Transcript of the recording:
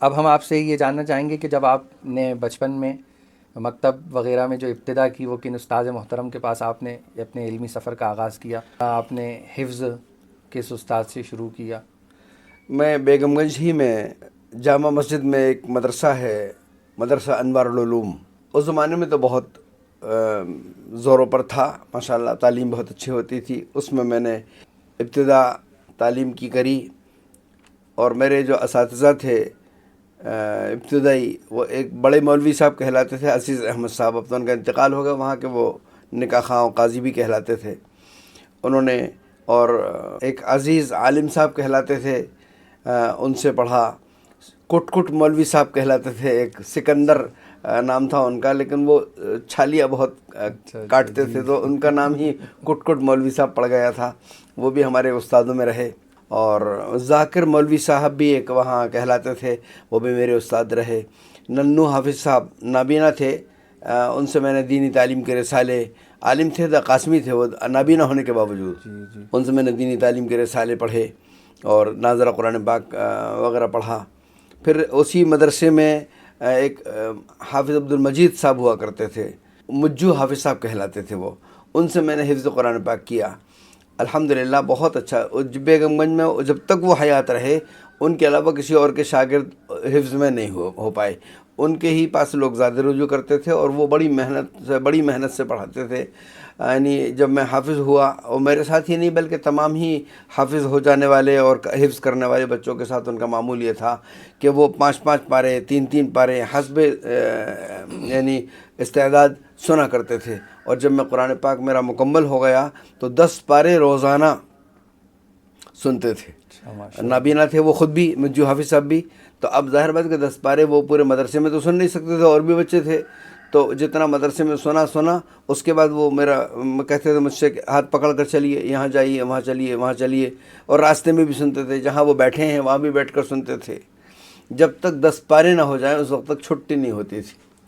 اب ہم آپ سے یہ جاننا چاہیں گے کہ جب آپ نے بچپن میں مکتب وغیرہ میں جو ابتدا کی وہ کن استاد محترم کے پاس آپ نے اپنے علمی سفر کا آغاز کیا؟ آپ نے حفظ کس استاد سے شروع کیا؟ میں بیگم گنج ہی میں جامع مسجد میں ایک مدرسہ ہے، مدرسہ انوار العلوم، اس زمانے میں تو بہت زوروں پر تھا، ماشاءاللہ تعلیم بہت اچھی ہوتی تھی۔ اس میں نے ابتدا تعلیم کی کری، اور میرے جو اساتذہ تھے ابتدائی، وہ ایک بڑے مولوی صاحب کہلاتے تھے، عزیز احمد صاحب، اب تو ان کا انتقال ہو گیا، وہاں کے وہ نکاح خواں و قاضی بھی کہلاتے تھے انہوں نے، اور ایک عزیز عالم صاحب کہلاتے تھے، ان سے پڑھا۔ کٹ کٹ مولوی صاحب کہلاتے تھے، ایک سکندر نام تھا ان کا، لیکن وہ چھالیاں بہت کاٹتے تھے تو ان کا نام ہی کٹ کٹ مولوی صاحب پڑ گیا تھا، وہ بھی ہمارے استادوں میں رہے۔ اور ذاکر مولوی صاحب بھی ایک وہاں کہلاتے تھے، وہ بھی میرے استاد رہے۔ ننو حافظ صاحب نابینا تھے، ان سے میں نے دینی تعلیم کے رسالے، عالم تھے تو قاسمی تھے وہ نابینا ہونے کے باوجود، ان سے میں نے دینی تعلیم کے رسالے پڑھے اور ناظرہ قرآن پاک وغیرہ پڑھا۔ پھر اسی مدرسے میں ایک حافظ عبد المجید صاحب ہوا کرتے تھے، مجو حافظ صاحب کہلاتے تھے وہ، ان سے میں نے حفظ قرآن پاک کیا الحمدللہ بہت اچھا۔ بیگم گنج میں جب تک وہ حیات رہے، ان کے علاوہ کسی اور کے شاگرد حفظ میں نہیں ہو پائے، ان کے ہی پاس لوگ زیادہ رجوع کرتے تھے، اور وہ بڑی محنت سے پڑھاتے تھے۔ یعنی جب میں حافظ ہوا، اور میرے ساتھ ہی نہیں بلکہ تمام ہی حافظ ہو جانے والے اور حفظ کرنے والے بچوں کے ساتھ ان کا معمول یہ تھا کہ وہ 5 پارے 3 پارے حسب یعنی استعداد سنا کرتے تھے، اور جب میں قرآن پاک میرا مکمل ہو گیا تو 10 پارے روزانہ سنتے تھے۔ نابینا تھے وہ خود بھی، مجو حافظ صاحب بھی، تو اب ظاہر بات کہ 10 پارے وہ پورے مدرسے میں تو سن نہیں سکتے تھے، اور بھی بچے تھے، تو جتنا مدرسے میں سنا، اس کے بعد وہ میرا کہتے تھے مجھ سے کہ ہاتھ پکڑ کر چلیے، یہاں جائیے، وہاں چلیے، وہاں چلیے، اور راستے میں بھی سنتے تھے، جہاں وہ بیٹھے ہیں وہاں بھی بیٹھ کر سنتے تھے۔ جب تک 10 پارے نہ ہو جائیں اس وقت تک چھٹی نہیں ہوتی تھی۔